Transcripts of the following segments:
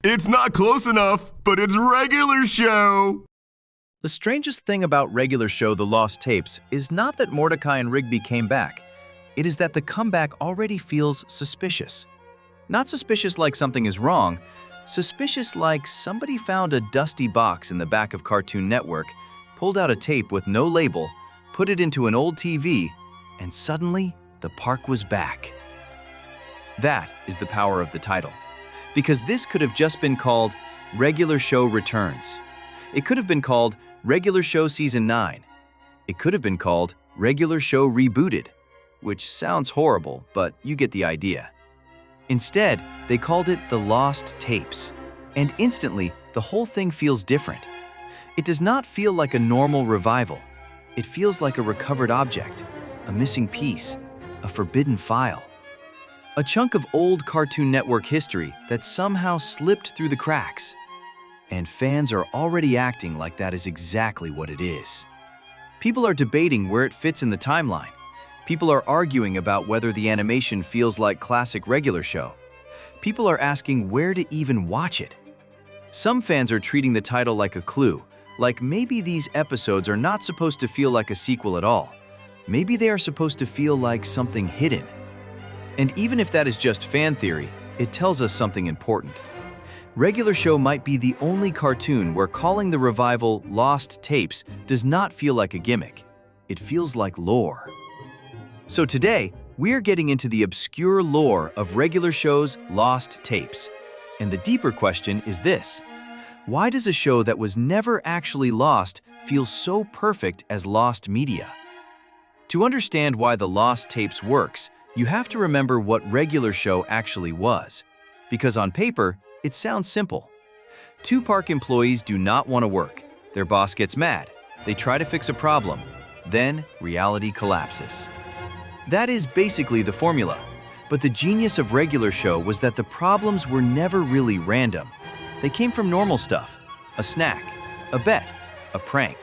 It's not close enough, but it's regular show. The strangest thing about regular show The Lost Tapes is not that Mordecai and Rigby came back. It is that the comeback already feels suspicious. Not suspicious like something is wrong, suspicious like somebody found a dusty box in the back of Cartoon Network, pulled out a tape with no label, put it into an old TV, and suddenly the park was back. That is the power of the title. Because this could have just been called Regular Show Returns. It could have been called Regular Show Season 9. It could have been called Regular Show Rebooted, which sounds horrible, but you get the idea. Instead, they called it The Lost Tapes, and instantly, the whole thing feels different. It does not feel like a normal revival. It feels like a recovered object, a missing piece, a forbidden file. A chunk of old Cartoon Network history that somehow slipped through the cracks. And fans are already acting like that is exactly what it is. People are debating where it fits in the timeline. People are arguing about whether the animation feels like classic regular show. People are asking where to even watch it. Some fans are treating the title like a clue, like maybe these episodes are not supposed to feel like a sequel at all. Maybe they are supposed to feel like something hidden. And even if that is just fan theory, it tells us something important. Regular show might be the only cartoon where calling the revival Lost Tapes does not feel like a gimmick. It feels like lore. So today, we're getting into the obscure lore of regular show's Lost Tapes. And the deeper question is this: why does a show that was never actually lost feel so perfect as lost media? To understand why the Lost Tapes works, you have to remember what regular show actually was. Because on paper, it sounds simple. Two park employees do not want to work. Their boss gets mad. They try to fix a problem. Then, reality collapses. That is basically the formula. But the genius of regular show was that the problems were never really random. They came from normal stuff: a snack, a bet, a prank,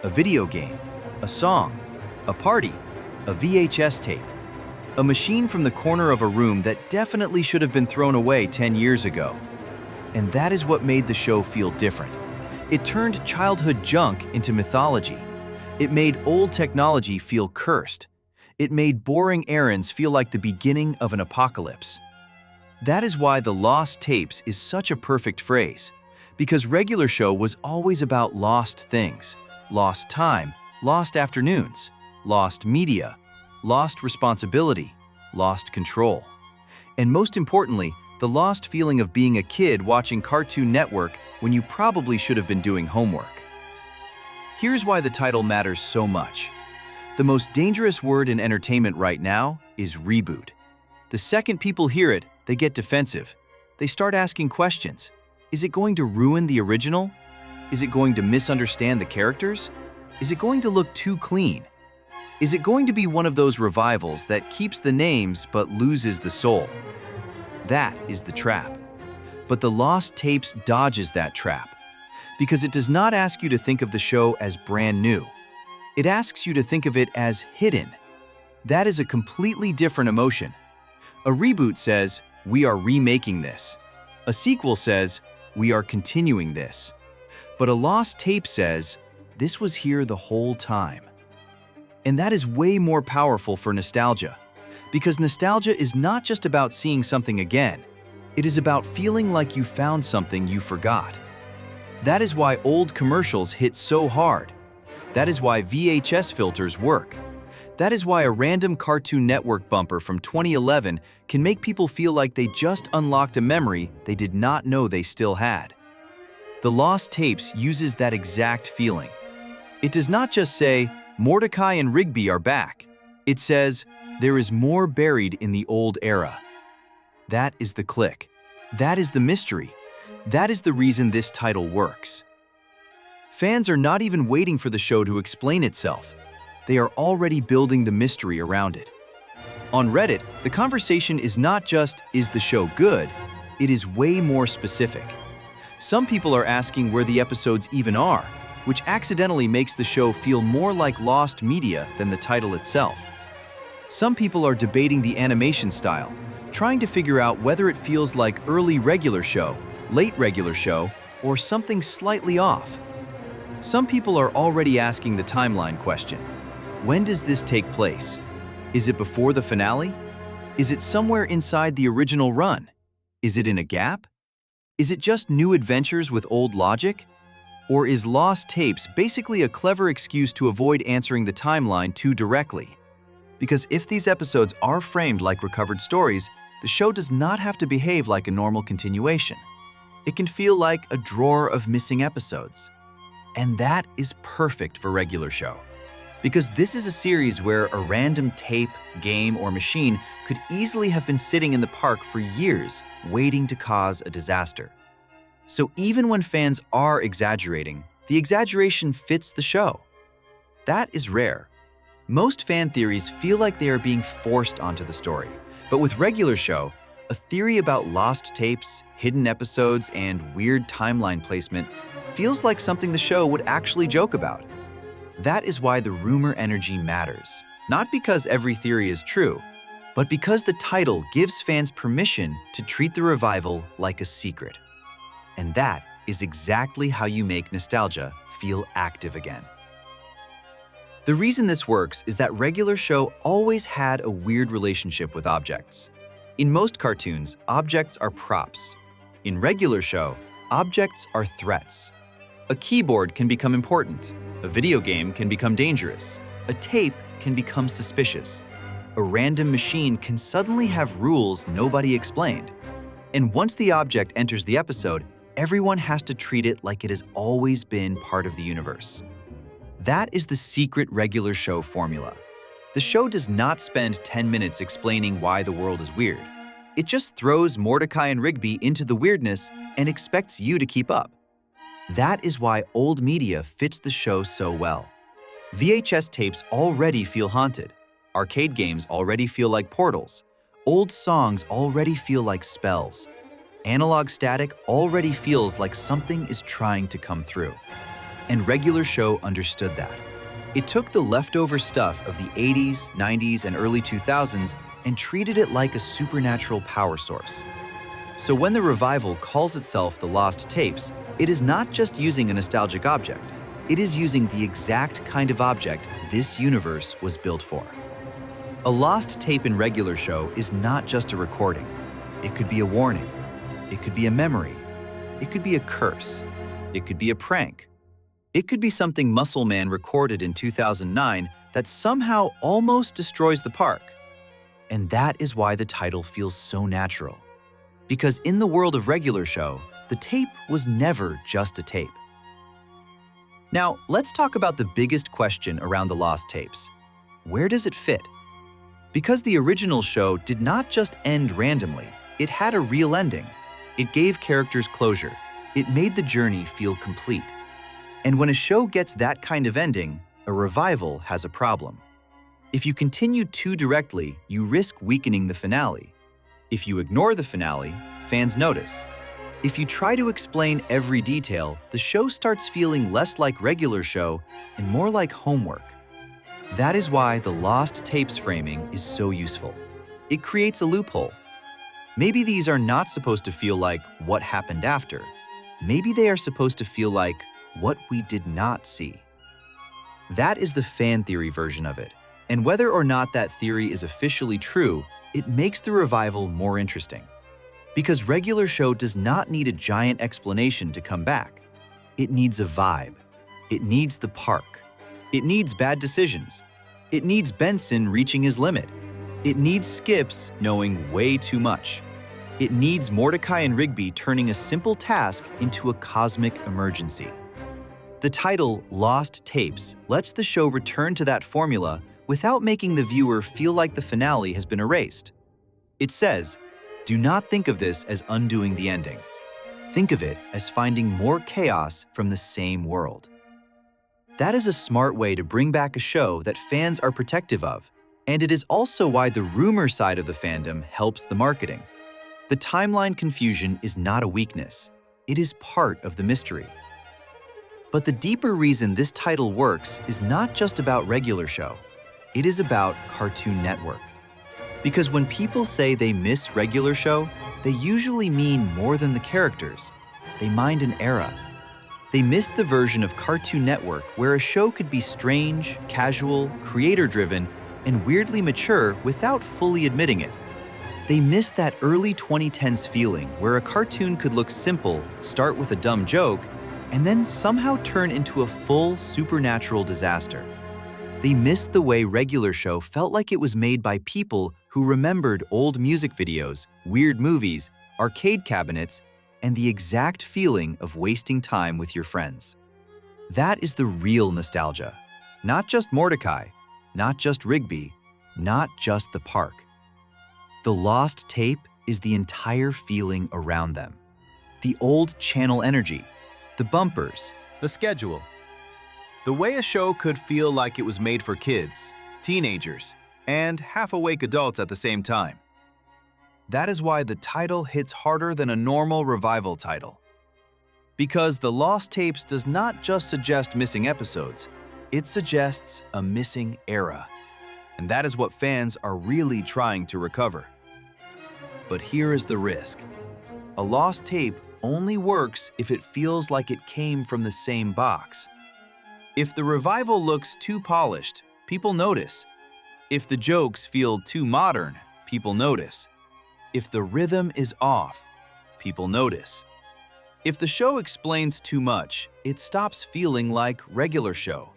a video game, a song, a party, a VHS tape, a machine from the corner of a room that definitely should have been thrown away 10 years ago. And that is what made the show feel different. It turned childhood junk into mythology. It made old technology feel cursed. It made boring errands feel like the beginning of an apocalypse. That is why the Lost Tapes is such a perfect phrase, because regular show was always about lost things: lost time, lost afternoons, lost media, lost responsibility, lost control. And most importantly, the lost feeling of being a kid watching Cartoon Network when you probably should have been doing homework. Here's why the title matters so much. The most dangerous word in entertainment right now is reboot. The second people hear it, they get defensive. They start asking questions. Is it going to ruin the original? Is it going to misunderstand the characters? Is it going to look too clean? Is it going to be one of those revivals that keeps the names but loses the soul? That is the trap. But the Lost Tapes dodges that trap, because it does not ask you to think of the show as brand new. It asks you to think of it as hidden. That is a completely different emotion. A reboot says, we are remaking this. A sequel says, we are continuing this. But a Lost Tape says, this was here the whole time. And that is way more powerful for nostalgia, because nostalgia is not just about seeing something again. It is about feeling like you found something you forgot. That is why old commercials hit so hard. That is why VHS filters work. That is why a random Cartoon Network bumper from 2011 can make people feel like they just unlocked a memory they did not know they still had. The Lost Tapes uses that exact feeling. It does not just say, Mordecai and Rigby are back. It says, there is more buried in the old era. That is the click. That is the mystery. That is the reason this title works. Fans are not even waiting for the show to explain itself. They are already building the mystery around it. On Reddit, the conversation is not just, is the show good? It is way more specific. Some people are asking where the episodes even are, which accidentally makes the show feel more like lost media than the title itself. Some people are debating the animation style, trying to figure out whether it feels like early regular show, late regular show, or something slightly off? Some people are already asking the timeline question. When does this take place? Is it before the finale? Is it somewhere inside the original run? Is it in a gap? Is it just new adventures with old logic? Or is Lost Tapes basically a clever excuse to avoid answering the timeline too directly? Because if these episodes are framed like recovered stories, the show does not have to behave like a normal continuation. It can feel like a drawer of missing episodes. And that is perfect for regular show. Because this is a series where a random tape, game, or machine could easily have been sitting in the park for years, waiting to cause a disaster. So even when fans are exaggerating, the exaggeration fits the show. That is rare. Most fan theories feel like they are being forced onto the story. But with regular show, a theory about lost tapes, hidden episodes, and weird timeline placement feels like something the show would actually joke about. That is why the rumor energy matters. Not because every theory is true, but because the title gives fans permission to treat the revival like a secret. And that is exactly how you make nostalgia feel active again. The reason this works is that regular show always had a weird relationship with objects. In most cartoons, objects are props. In regular show, objects are threats. A keyboard can become important. A video game can become dangerous. A tape can become suspicious. A random machine can suddenly have rules nobody explained. And once the object enters the episode, everyone has to treat it like it has always been part of the universe. That is the secret regular show formula. The show does not spend 10 minutes explaining why the world is weird. It just throws Mordecai and Rigby into the weirdness and expects you to keep up. That is why old media fits the show so well. VHS tapes already feel haunted. Arcade games already feel like portals. Old songs already feel like spells. Analog static already feels like something is trying to come through. And regular show understood that. It took the leftover stuff of the 80s, 90s, and early 2000s and treated it like a supernatural power source. So when the revival calls itself the Lost Tapes, it is not just using a nostalgic object. It is using the exact kind of object this universe was built for. A lost tape in regular show is not just a recording. It could be a warning. It could be a memory. It could be a curse. It could be a prank. It could be something Muscle Man recorded in 2009 that somehow almost destroys the park. And that is why the title feels so natural. Because in the world of regular show, the tape was never just a tape. Now, let's talk about the biggest question around the lost tapes. Where does it fit? Because the original show did not just end randomly, it had a real ending. It gave characters closure. It made the journey feel complete. And when a show gets that kind of ending, a revival has a problem. If you continue too directly, you risk weakening the finale. If you ignore the finale, fans notice. If you try to explain every detail, the show starts feeling less like regular show and more like homework. That is why the lost tapes framing is so useful. It creates a loophole. Maybe these are not supposed to feel like what happened after. Maybe they are supposed to feel like what we did not see. That is the fan theory version of it. And whether or not that theory is officially true, it makes the revival more interesting. Because regular show does not need a giant explanation to come back. It needs a vibe. It needs the park. It needs bad decisions. It needs Benson reaching his limit. It needs Skips knowing way too much. It needs Mordecai and Rigby turning a simple task into a cosmic emergency. The title, Lost Tapes, lets the show return to that formula without making the viewer feel like the finale has been erased. It says, do not think of this as undoing the ending. Think of it as finding more chaos from the same world. That is a smart way to bring back a show that fans are protective of, and it is also why the rumor side of the fandom helps the marketing. The timeline confusion is not a weakness. It is part of the mystery. But the deeper reason this title works is not just about regular show. It is about Cartoon Network. Because when people say they miss regular show, they usually mean more than the characters. they mined an era. They missed the version of Cartoon Network where a show could be strange, casual, creator-driven, and weirdly mature without fully admitting it. They missed that early 2010s feeling where a cartoon could look simple, start with a dumb joke, and then somehow turn into a full supernatural disaster. They missed the way regular show felt like it was made by people who remembered old music videos, weird movies, arcade cabinets, and the exact feeling of wasting time with your friends. That is the real nostalgia. Not just Mordecai, not just Rigby, not just the park. The lost tape is the entire feeling around them. The old channel energy, the bumpers, the schedule. The way a show could feel like it was made for kids, teenagers, and half-awake adults at the same time. That is why the title hits harder than a normal revival title. Because The Lost Tapes does not just suggest missing episodes, it suggests a missing era. And that is what fans are really trying to recover. But here is the risk. A lost tape only works if it feels like it came from the same box. If the revival looks too polished, people notice. If the jokes feel too modern, people notice. If the rhythm is off, people notice. If the show explains too much, it stops feeling like regular show.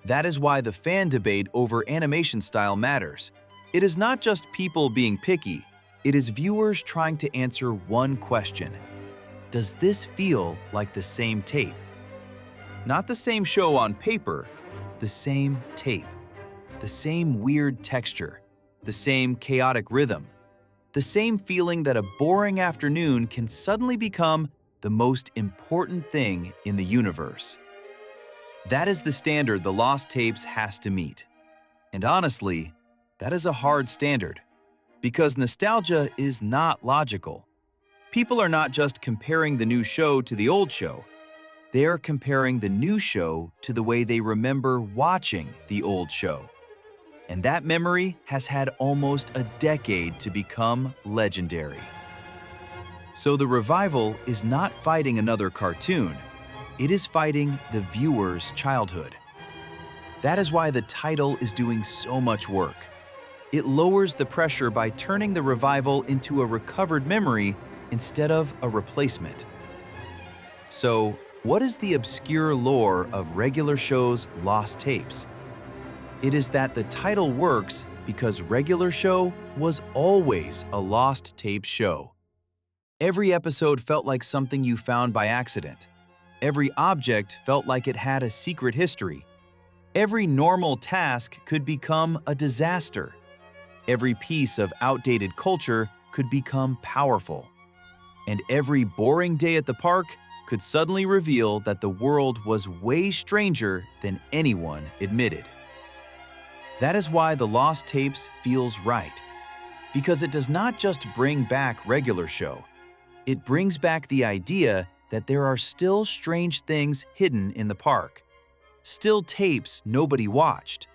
That is why the fan debate over animation style matters. It is not just people being picky, it is viewers trying to answer one question. Does this feel like the same tape? Not the same show on paper, the same tape. The same weird texture, the same chaotic rhythm. The same feeling that a boring afternoon can suddenly become the most important thing in the universe. That is the standard The Lost Tapes has to meet. And honestly, that is a hard standard, because nostalgia is not logical. People are not just comparing the new show to the old show. They are comparing the new show to the way they remember watching the old show. And that memory has had almost a decade to become legendary. So the revival is not fighting another cartoon, it is fighting the viewer's childhood. That is why the title is doing so much work. It lowers the pressure by turning the revival into a recovered memory instead of a replacement. So, what is the obscure lore of regular show's lost tapes? It is that the title works because regular show was always a lost tape show. Every episode felt like something you found by accident. Every object felt like it had a secret history. Every normal task could become a disaster. Every piece of outdated culture could become powerful. And every boring day at the park could suddenly reveal that the world was way stranger than anyone admitted. That is why The Lost Tapes feels right. Because it does not just bring back regular show. It brings back the idea that there are still strange things hidden in the park. Still tapes nobody watched.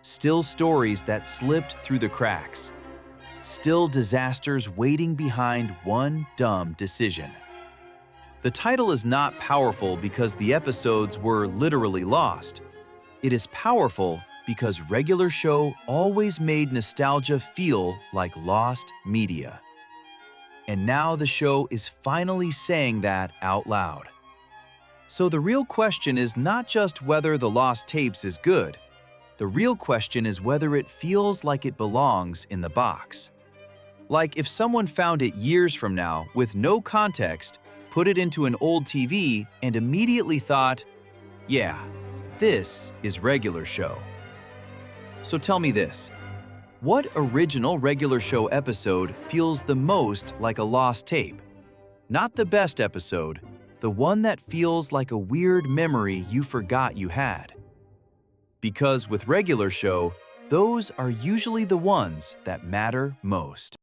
Still stories that slipped through the cracks. Still disasters waiting behind one dumb decision. The title is not powerful because the episodes were literally lost. It is powerful because regular show always made nostalgia feel like lost media. And now the show is finally saying that out loud. So the real question is not just whether The Lost Tapes is good. The real question is whether it feels like it belongs in the box. Like if someone found it years from now with no context, put it into an old TV, and immediately thought, yeah, this is regular show. So tell me this, what original regular show episode feels the most like a lost tape? Not the best episode, the one that feels like a weird memory you forgot you had. Because with regular show, those are usually the ones that matter most.